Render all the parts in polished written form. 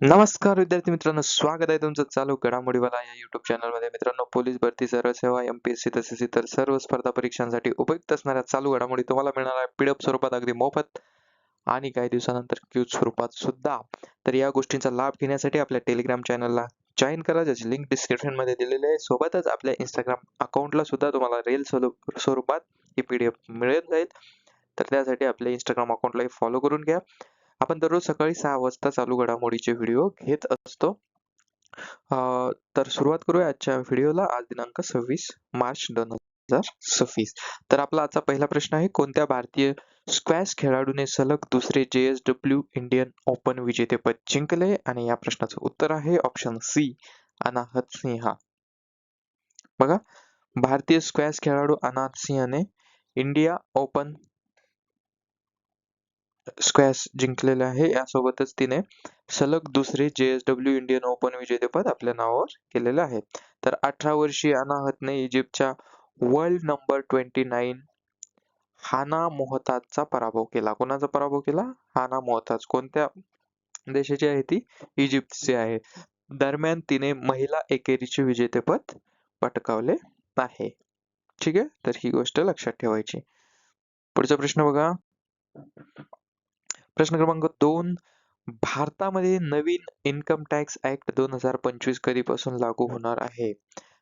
नमस्कार विद्यार्थी मित्रांनो, स्वागत आहे तुमचं चालू घडामोडीवाला या YouTube चॅनलमध्ये. मित्रांनो, पोलीस भरती, सरळ सेवा, MPSC तसेच इतर सर्व स्पर्धा परीक्षांसाठी उपयुक्त असणाऱ्या चालू घडामोडी तुम्हाला मिळणार आहे PDF स्वरूपात अगदी मोफत आणि काही दिवसानंतर क्यूज स्वरूपात सुद्धा. तर या गोष्टींचा लाभ घेण्यासाठी आपल्या टेलिग्राम चॅनलला जॉईन करा, ज्याची लिंक डिस्क्रिप्शन मध्ये दिलेली आहे. सोबतच आपल्या Instagram अकाउंटला सुद्धा तुम्हाला रील स्वरूपात ही PDF मिळत जाईल. तर त्यासाठी आपल्या Instagram अकाउंटलाही फॉलो करून घ्या. आपण दररोज सकाळी 6 वाजता चालू घडामोडीचे व्हिडिओ घेत असतो. तर सुरुवात करूया आजच्या व्हिडिओला. आज दिनांक 26 मार्च 2026. तर आपला आजचा पहिला प्रश्न आहे, कोणत्या भारतीय स्क्वॅश खेळाडूने सलग दुसरे JSW इंडियन ओपन विजेतेपद जिंकले? आणि या प्रश्नाचं उत्तर आहे ऑप्शन सी, अनाहत सिंह. बघा, भारतीय स्क्वॅश खेळाडू अनाहत सिंहने इंडिया ओपन स्क्वॅश जिंकलेले आहे. यासोबतच तिने सलग दुसरे JSW इंडियन ओपन विजेतेपद आपल्या नावावर केलेले आहे. तर 18 वर्षीय अनाहतने इजिप्तच्या वर्ल्ड नंबर 29 हाना मोहताजचा पराभव केला. कोणाचा पराभव केला? हाना मोहताज. कोणत्या देशाची आहे ती? इजिप्तची आहे. दरम्यान तिने महिला एकेरीचे विजेतेपद पटकावले आहे. ठीक आहे, तर ही गोष्ट लक्षात ठेवायची. पुढचा प्रश्न बघा, प्रश्न क्रमांक 2, भारतामध्ये नवीन इन्कम टॅक्स ऍक्ट 2025 कधीपासून लागू होणार आहे?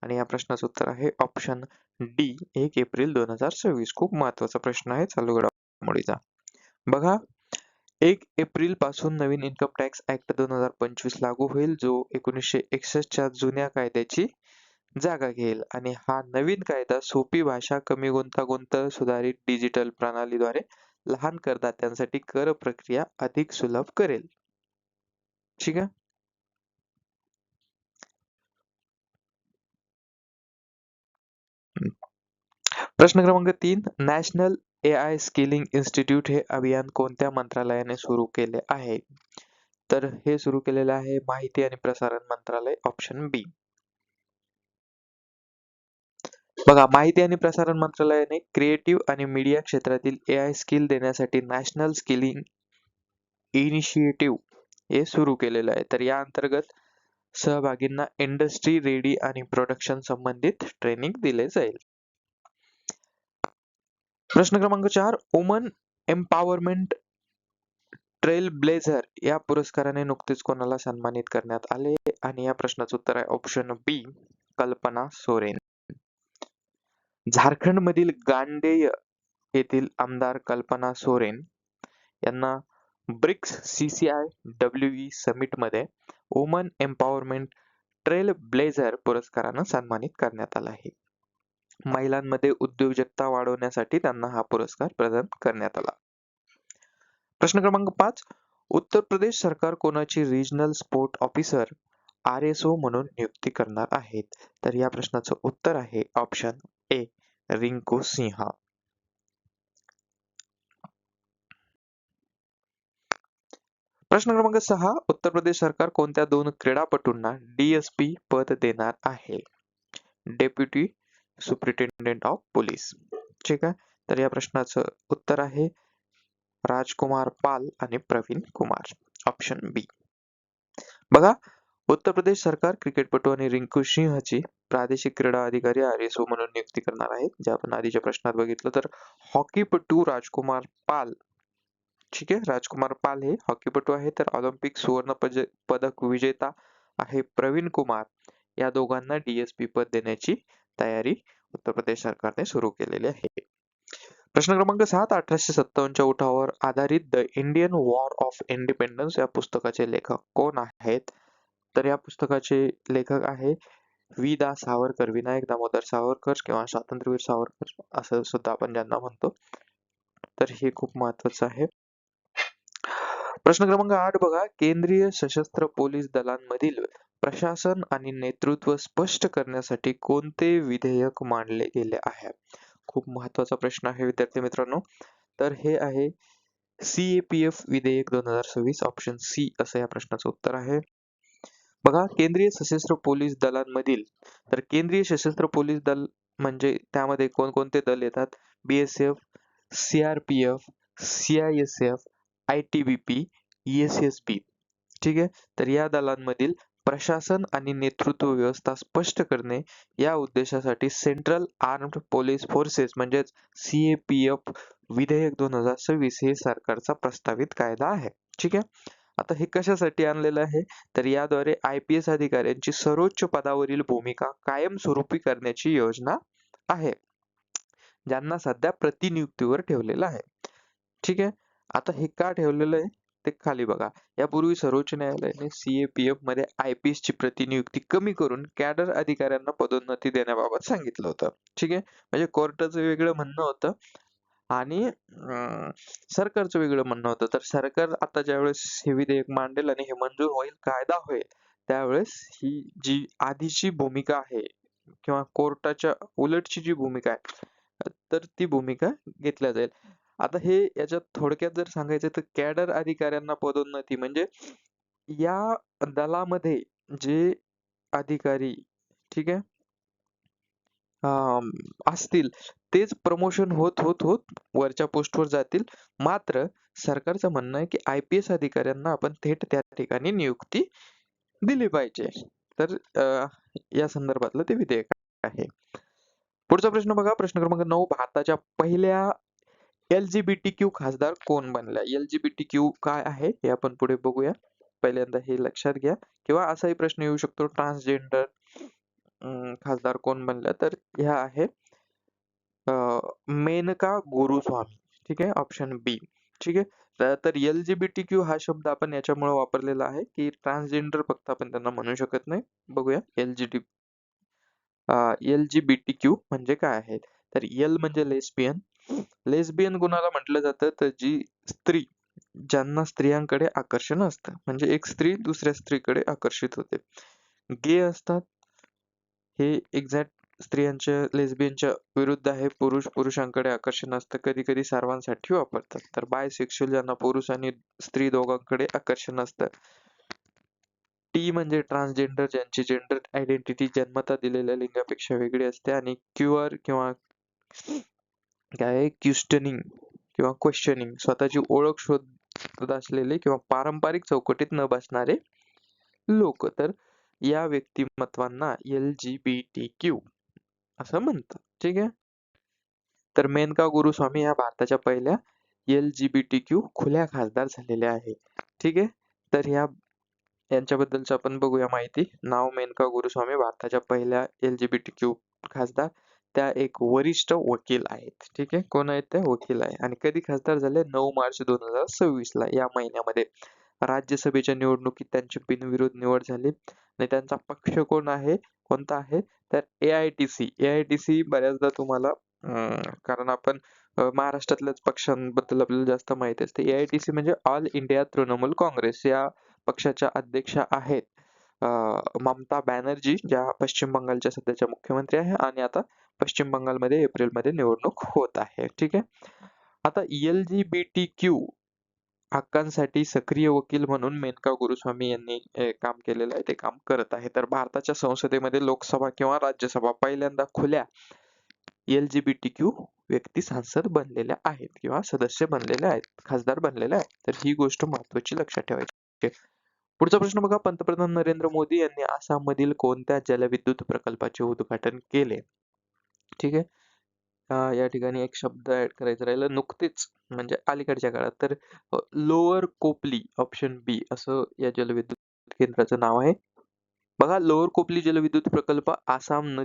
आणि या प्रश्नाचं उत्तर आहे ऑप्शन डी, 1 एप्रिल 2026. खूप महत्वाचा प्रश्न आहे चालू घडामोडीचा. बघा, 1 एप्रिल पासून नवीन इन्कम टॅक्स ऍक्ट 2025 लागू होईल, जो 1961 च्या जुन्या कायद्याची जागा घेईल. आणि हा नवीन कायदा सोपी भाषा, कमी गुंतागुंत, सुधारित डिजिटल प्रणालीद्वारे लहान करदात्यांसाठी कर प्रक्रिया अधिक सुलभ करेल. ठीक आहे. प्रश्न क्रमांक 3, नॅशनल AI स्किलिंग इन्स्टिट्यूट हे अभियान कोणत्या मंत्रालयाने सुरू केले आहे? तर हे सुरू केलेले आहे माहिती आणि प्रसारण मंत्रालय, ऑप्शन बी. बघा, माहिती आणि प्रसारण मंत्रालयाने क्रिएटिव्ह आणि मीडिया क्षेत्रातील AI स्किल देण्यासाठी नॅशनल स्किलिंग इनिशिएटिव्ह हे सुरू केलेलं आहे. तर या अंतर्गत सहभागींना इंडस्ट्री रेडी आणि प्रोडक्शन संबंधित ट्रेनिंग दिले जाईल. प्रश्न क्रमांक 4, वुमन एम्पॉवरमेंट ट्रेल ब्लेझर या पुरस्काराने नुकतेच कोणाला सन्मानित करण्यात आले? आणि या प्रश्नाचं उत्तर आहे ऑप्शन बी, कल्पना सोरेन. झारखंडमधील गांडेय येथील आमदार कल्पना सोरेन यांना ब्रिक्स CCIWE समिटमध्ये वुमन एम्पॉवरमेंट ट्रेल ब्लेझर पुरस्कारानं सन्मानित करण्यात आलं आहे. महिलांमध्ये उद्योजकता वाढवण्यासाठी त्यांना हा पुरस्कार प्रदान करण्यात आला. प्रश्न क्रमांक 5, उत्तर प्रदेश सरकार कोणाची रिजनल स्पोर्ट ऑफिसर RSO म्हणून नियुक्ती करणार आहेत? तर या प्रश्नाचं उत्तर आहे ऑप्शन ए, रिंकू सिंह. प्रश्न क्रमांक 6, उत्तर प्रदेश सरकार कोणत्या 2 क्रीडापटूंना DSP पद देणार आहे? Deputy superintendent of police. ठीक आहे, तर या प्रश्नाचं उत्तर आहे राजकुमार पाल आणि प्रवीण कुमार, ऑप्शन बी. बघा, उत्तर प्रदेश सरकार क्रिकेटपटू आणि रिंकू सिंहची प्रादेशिक क्रीडा अधिकारी RSO म्हणून नियुक्ती करणार आहे. जे आपण आधीच्या प्रश्नात बघितलं, तर हॉकीपटू राजकुमार पाल, ठीक आहे, राजकुमार पाल हे हॉकीपटू आहे. तर ऑलिम्पिक सुवर्ण पदक विजेता आहे प्रवीण कुमार. या दोघांना DSP पद देण्याची तयारी उत्तर प्रदेश सरकारने सुरू केलेली आहे. प्रश्न क्रमांक 7, 1857च्या उठावावर आधारित the Indian war of independence या पुस्तकाचे लेखक कोण आहेत? तर या पुस्तकाचे लेखक आहे वि. दा. सावरकर, विनायक दामोदर सावरकर किंवा स्वातंत्र्यवीर सावरकर असं सुद्धा आपण ज्यांना म्हणतो. तर हे खूप महत्वाचं आहे. प्रश्न क्रमांक 8 बघा, केंद्रीय सशस्त्र पोलीस दलांमधील प्रशासन आणि नेतृत्व स्पष्ट करण्यासाठी कोणते विधेयक मांडले गेले आहे? खूप महत्वाचा प्रश्न आहे विद्यार्थी मित्रांनो. तर हे आहे CAPF विधेयक 2026, ऑप्शन सी असं या प्रश्नाचं उत्तर आहे. बघा, केंद्रीय सशस्त्र पोलीस दलांमधील, तर केंद्रीय सशस्त्र पोलीस दल म्हणजे त्यामध्ये कोणकोणते दल येतात? BSF, CRPF, CISF, ITBP, ESSB. ठीक आहे. तर या दलांमधील प्रशासन आणि नेतृत्व व्यवस्था स्पष्ट करणे या उद्देशासाठी सेंट्रल आर्म्ड पोलीस फोर्सेस म्हणजेच CAPF विधेयक 2026 हे सरकारचा प्रस्तावित कायदा आहे. ठीक आहे. आता हे कशासाठी आणलेलं आहे, तर याद्वारे IPS अधिकाऱ्यांची सर्वोच्च पदावरील भूमिका कायमस्वरूपी करण्याची योजना आहे, ज्यांना सध्या प्रतिनियुक्तीवर ठेवलेलं आहे. ठीक आहे. आता हे का ठेवलेलं आहे ते खाली बघा. यापूर्वी सर्वोच्च न्यायालयाने CAPF मध्ये IPS ची प्रतिनियुक्ती कमी करून कॅडर अधिकाऱ्यांना पदोन्नती देण्याबाबत सांगितलं होतं. ठीक आहे. म्हणजे कोर्टाचं वेगळं म्हणणं होतं आणि सरकारचं वेगळं म्हणणं होतं. तर सरकार आता ज्यावेळेस हे विधेयक मांडेल आणि हे मंजूर होईल, कायदा होईल, त्यावेळेस ही जी आधीची भूमिका आहे किंवा कोर्टाच्या उलटची जी भूमिका आहे, तर ती भूमिका घेतल्या जाईल. आता हे याच्यात थोडक्यात जर सांगायचं तर कॅडर अधिकाऱ्यांना पदोन्नती म्हणजे या दलामध्ये जे अधिकारी, ठीक आहे, असतील तेच प्रमोशन होत वरच्या पोस्टवर जातील. मात्र सरकारचं म्हणणं आहे की IPS अधिकाऱ्यांना आपण थेट त्या ठिकाणी नियुक्ती दिली पाहिजे. तर या संदर्भातलं ते विधेयक आहे. पुढचा प्रश्न बघा. प्रश्न क्रमांक 9. भारताच्या पहिल्या LGBTQ खासदार कोण बनल्या? LGBTQ काय आहे हे आपण पुढे बघूया. पहिल्यांदा हे लक्षात घ्या. किंवा असाही प्रश्न येऊ शकतो, ट्रान्सजेंडर खासदार कोण बनल्या? तर ह्या आहे मेनका गोरुस्वामी. ठीक आहे. ऑप्शन बी. ठीक आहे. तर LGBTQ हा शब्द आपण याच्यामुळे वापरलेला आहे की ट्रान्सजेंडर फक्त आपण त्यांना म्हणू शकत नाही. बघूया LGBTQ म्हणजे काय आहे? तर L म्हणजे लेस्बियन. लेस्बियन कुणाला म्हटलं जातं, तर जी स्त्री, ज्यांना स्त्रियांकडे आकर्षण असतं, म्हणजे एक स्त्री दुसऱ्या स्त्रीकडे आकर्षित होते. गे असतात, हे एक्झॅक्ट स्त्रियांच्या लेस्बियनच्या विरुद्ध आहे. पुरुष पुरुषांकडे आकर्षण असतं, कधी कधी सर्वांसाठी वापरतात. तर बायसेक्शुअल, ज्यांना पुरुष आणि स्त्री दोघांकडे आकर्षण असतं. टी म्हणजे ट्रान्सजेंडर, ज्यांची जेंडर आयडेंटिटी जन्मता दिलेल्या लिंगापेक्षा वेगळी असते. आणि क्युअर किंवा काय क्वेश्चनिंग किंवा क्वेश्चनिंग, स्वतःची ओळख शोधत असलेले किंवा पारंपरिक चौकटीत न बसणारे लोक. तर या व्यक्तिमत्वांना LGBTQ असं म्हणतात. ठीक आहे. तर मेनका गुरुस्वामी या भारताच्या पहिल्या LGBTQ खुल्या खासदार झालेल्या आहेत. ठीक आहे. तर यांच्याबद्दलचं आपण बघूया माहिती. नाव मेनका गुरुस्वामी, भारताच्या पहिल्या LGBTQ खासदार. त्या एक वरिष्ठ वकील आहेत. ठीक आहे. कोण आहेत त्या? वकील आहे. आणि कधी खासदार झाले? 9 मार्च 2026 ला, या महिन्यामध्ये. राज्यसभेच्या निवडणुकीत त्यांची बिनविरोध निवड झाली. आणि त्यांचा पक्ष कोण आहे? कोणता आहे? तर AITC. AITC बऱ्याचदा तुम्हाला कारण आपण महाराष्ट्रातल्याच पक्षांबद्दल आपल्याला जास्त माहिती असते. AITC म्हणजे ऑल इंडिया तृणमूल काँग्रेस. या पक्षाच्या अध्यक्षा आहेत ममता बॅनर्जी, ज्या पश्चिम बंगालच्या सध्याच्या मुख्यमंत्री आहे. आणि आता पश्चिम बंगालमध्ये एप्रिलमध्ये निवडणूक होत आहे. ठीक आहे. आता LGBTQ हक्कांसाठी सक्रिय वकील म्हणून मेनका गुरुस्वामी यांनी काम केलेलं आहे, ते काम करत आहे. तर भारताच्या संसदेमध्ये लोकसभा किंवा राज्यसभा पहिल्यांदा खुल्या LGBTQ व्यक्ती सांसद बनलेल्या आहेत किंवा सदस्य बनलेले आहेत, खासदार बनलेले आहेत. तर ही गोष्ट महत्त्वाची लक्षात ठेवायची. पुढचा प्रश्न बघा. पंतप्रधान नरेंद्र मोदी यांनी आसाममधील कोणत्या जलविद्युत प्रकल्पाचे उद्घाटन केले? ठीक आहे. या ठिकाणी एक शब्द ऍड करायचा राहिला, नुकतेच म्हणजे अलीकडच्या काळात. तर लोअर कोपली, ऑप्शन बी, असं या जलविद्युत केंद्राचं नाव आहे. बघा, लोअर कोपली जलविद्युत प्रकल्प आसाम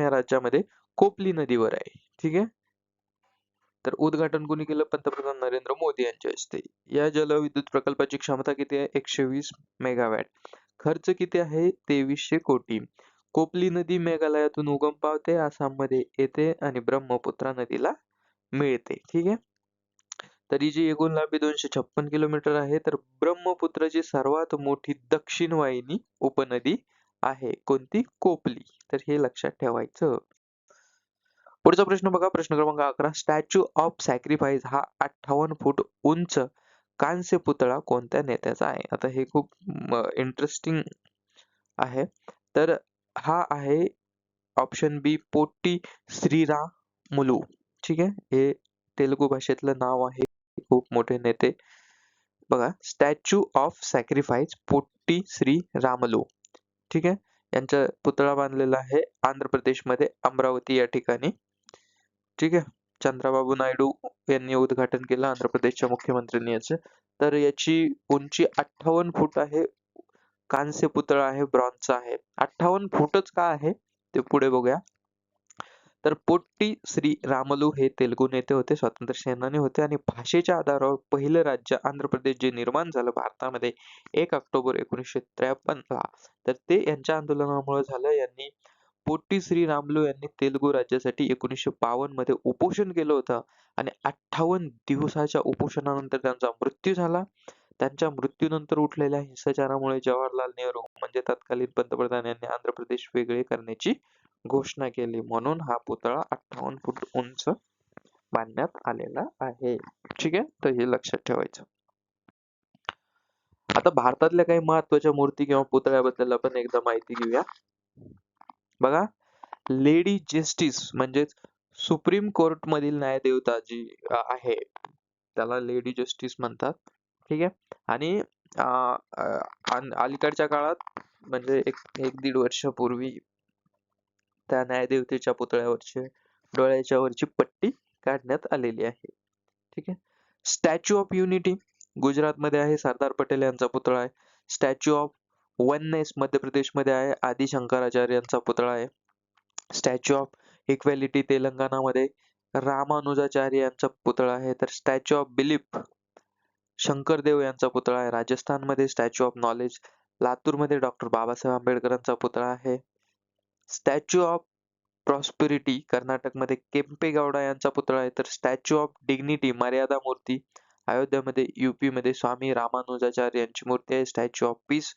या राज्यामध्ये कोपली नदीवर आहे. ठीक आहे. तर उद्घाटन कोणी केलं? पंतप्रधान नरेंद्र मोदी यांच्या हस्ते. या जलविद्युत प्रकल्पाची क्षमता किती आहे? 120 मेगावॅट. खर्च किती आहे? 2300 कोटी. कोपली नदी मेघालयातून उगम पावते, आसाममध्ये येते आणि ब्रह्मपुत्रा नदीला मिळते. ठीक आहे. तर ही जी एकूण लांबी 256 किलोमीटर आहे. तर ब्रह्मपुत्राची सर्वात मोठी दक्षिण वाहिनी उपनदी आहे. कोणती? कोपली. तर हे लक्षात ठेवायचं. पुढचा प्रश्न बघा. प्रश्न क्रमांक 11. स्टॅच्यू ऑफ सॅक्रिफाईस हा 58 फूट उंच कांस्य पुतळा कोणत्या नेत्याचा आहे? आता हे खूप इंटरेस्टिंग आहे. तर हा आहे ऑप्शन बी, पोट्टी श्रीरामुलू. ठीक आहे. हे तेलुगू भाषेतलं नाव आहे. खूप मोठे नेते बघा, statue of sacrifice potty Shri Ramulu, ठीक आहे, यांचा पुतळा बांधलेला आहे आंध्र प्रदेशमध्ये अमरावती या ठिकाणी, ठीक आहे. चंद्राबाबू नायडू यांनी उद्घाटन केलं आंध्र प्रदेशच्या मुख्यमंत्र्यांनी याचं. तर याची उंची 58 फूट आहे. कांस्य पुतळा आहे, ब्रॉन्झचा आहे. 58 फूटच का आहे ते पुढे बघूया. तर पोट्टी श्री रामलू हे तेलुगू नेते होते, स्वातंत्र्य सेनानी होते आणि भाषेच्या आधारावर पहिलं राज्य आंध्र प्रदेश जे निर्माण झालं भारतामध्ये 1 ऑक्टोबर 1953 ला, तर ते यांच्या आंदोलनामुळे झालं. यांनी पोट्टी श्री रामलू यांनी तेलुगू राज्यासाठी 1952 मध्ये उपोषण केलं होतं आणि 58 दिवसाच्या उपोषणानंतर त्यांचा मृत्यू झाला. त्यांच्या मृत्यूनंतर उठलेल्या हिंसाचारामुळे जवाहरलाल नेहरू म्हणजे तत्कालीन पंतप्रधान यांनी आंध्र प्रदेश वेगळे करण्याची घोषणा केली. म्हणून हा पुतळा 58 फूट उंच बांधण्यात आलेला आहे. ठीक आहे, तर हे लक्षात ठेवायचं. आता भारतातल्या काही महत्वाच्या मूर्ती किंवा पुतळ्याबद्दल आपण एकदा माहिती घेऊया. बघा, लेडी जस्टिस म्हणजे सुप्रीम कोर्ट मधील न्यायदेवता जी आहे त्याला लेडी जस्टिस म्हणतात. ठीक आहे, आणि अलीकडच्या काळात म्हणजे एक दीड वर्षापूर्वी त्या न्यायदेवतेच्या पुतळ्यावरची डोळ्याच्या वरची पट्टी काढण्यात आलेली आहे. ठीक आहे. स्टॅच्यू ऑफ युनिटी गुजरातमध्ये आहे, सरदार पटेल यांचा पुतळा आहे. स्टॅच्यू ऑफ वननेस मध्य प्रदेशमध्ये आहे, आदि शंकराचार्य यांचा पुतळा आहे. स्टॅच्यू ऑफ इक्वॅलिटी तेलंगणामध्ये रामानुजाचार्य यांचा पुतळा आहे. तर स्टॅच्यू ऑफ बिलीफ शंकरदेव यांचा पुतळा आहे राजस्थानमध्ये. स्टॅच्यू ऑफ नॉलेज लातूरमध्ये डॉक्टर बाबासाहेब आंबेडकरांचा पुतळा आहे. स्टॅच्यू ऑफ प्रॉस्पेरिटी कर्नाटकमध्ये केम्पेगौडा यांचा पुतळा आहे. तर स्टॅच्यू ऑफ डिग्निटी मर्यादा मूर्ती अयोध्यामध्ये युपी मध्ये स्वामी रामानुजाचार्य यांची मूर्ती आहे. स्टॅच्यू ऑफ पीस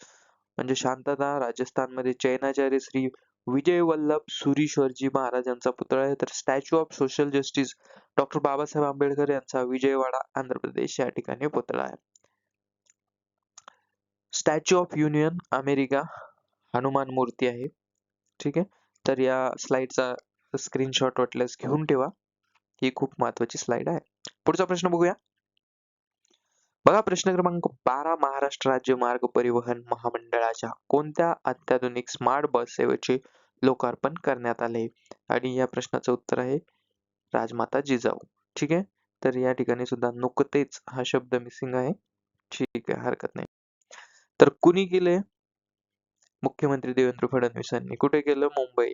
म्हणजे शांतता राजस्थानमध्ये जैनाचार्य श्री विजय वल्लभ सुरीश्वरजी महाराज यांचा पुतळा आहे. तर statue of social justice doctor Babasaheb Ambedkar यांचा विजयवाडा आंध्र प्रदेश या ठिकाणी पुतळा आहे. Statue of union America Hanuman मूर्ती आहे. ठीक आहे, तर या स्लाइडचा स्क्रीनशॉट वाटल्यास घेऊन ठेवा, ही खूप महत्वाची स्लाइड आहे. पुढचा प्रश्न बघूया. बघा, प्रश्न क्रमांक 12, महाराष्ट्र राज्य मार्ग परिवहन महामंडळाच्या कोणत्या अत्याधुनिक स्मार्ट बस सेवेचे लोकार्पण करण्यात आले? आणि या प्रश्नाचं उत्तर आहे राजमाता जिजाऊ. ठीक आहे, तर या ठिकाणी सुद्धा नुकतेच हा शब्द मिसिंग आहे. ठीक आहे, हरकत नाही. तर कुणी केले? मुख्यमंत्री देवेंद्र फडणवीसांनी. कुठे केलं? मुंबई.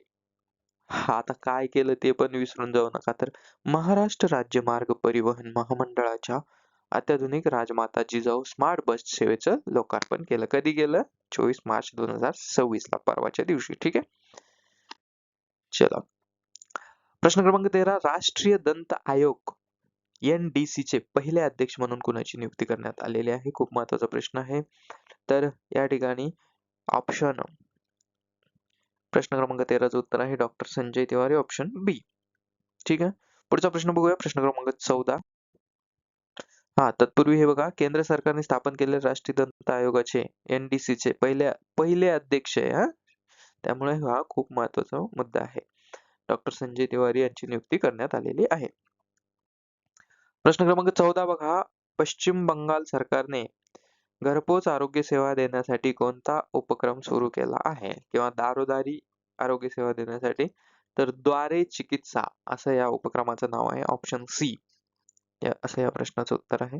हा, आता काय केलं ते पण विसरून जाऊ नका. तर महाराष्ट्र राज्य मार्ग परिवहन महामंडळाच्या अत्याधुनिक राजमाता जिजाऊ स्मार्ट बस सेवेचं लोकार्पण केलं. कधी केलं? 24 मार्च 2026 ला, परवाच्या दिवशी. ठीक आहे, चला. प्रश्न क्रमांक 13, राष्ट्रीय दंत आयोग NDC चे पहिले अध्यक्ष म्हणून कुणाची नियुक्ती करण्यात आलेली आहे? खूप महत्वाचा प्रश्न आहे. तर या ठिकाणी ऑप्शन प्रश्न क्रमांक 13चं उत्तर आहे डॉक्टर संजय तिवारी, ऑप्शन बी. ठीक आहे, पुढचा प्रश्न बघूया. प्रश्न क्रमांक 14. हा, तत्पूर्वी हे बघा, केंद्र सरकारने स्थापन केलेले राष्ट्रीय दंत आयोगाचे NDC चे पहिले अध्यक्ष आहे. हा, त्यामुळे हा खूप महत्वाचा मुद्दा आहे. डॉक्टर संजय तिवारी यांची नियुक्ती करण्यात आलेली आहे. प्रश्न क्रमांक 14 बघा, पश्चिम बंगाल सरकारने घरपोच आरोग्य सेवा देण्यासाठी कोणता उपक्रम सुरू केला आहे किंवा दारोदारी आरोग्य सेवा देण्यासाठी? तर द्वारे चिकित्सा असं या उपक्रमाचं नाव आहे, ऑप्शन सी असं या प्रश्नाचं उत्तर आहे.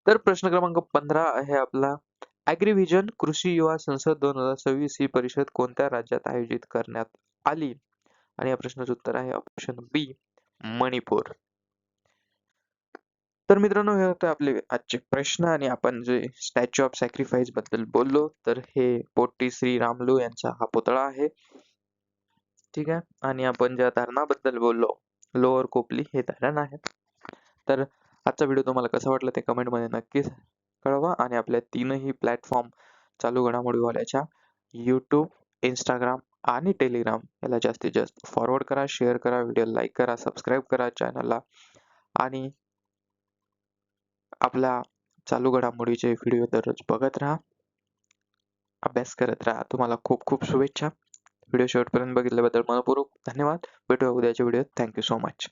तर प्रश्न क्रमांक 15 आहे आपला, ऍग्रीव्हिजन कृषी युवा संसद 2026 ही परिषद कोणत्या राज्यात आयोजित करण्यात आली? आणि या प्रश्नाचं उत्तर आहे ऑप्शन बी, मणिपूर. तर मित्रांनो, हे होते आपले आजचे प्रश्न आणि आपण जे स्टॅच्यू ऑफ सॅक्रिफाईस बद्दल बोललो, तर हे पोट्टी श्री रामलू यांचा हा पुतळा आहे. ठीक आहे, आणि आपण ज्या धरणाबद्दल बोललो, लोअर कोपली हे धरण आहे. तर आजचा व्हिडिओ तुम्हाला कसा वाटला ते कमेंट मध्ये नक्कीच कळवा आणि आपल्या तीनही प्लॅटफॉर्म चालू घडामोडीवाल्याच्या YouTube, Instagram आणि Telegram याला जास्तीत जास्त फॉरवर्ड करा, शेअर करा, व्हिडिओ लाईक करा, सबस्क्राईब करा चॅनलला आणि आपल्या चालू घडामोडीचे व्हिडिओ दररोज बघत राहा, अभ्यास करत राहा. तुम्हाला खूप खूप शुभेच्छा. व्हिडिओ शेवटपर्यंत बघितल्याबद्दल मनपूर्वक धन्यवाद. भेटूया उद्याच्या व्हिडिओत. Thank you so much.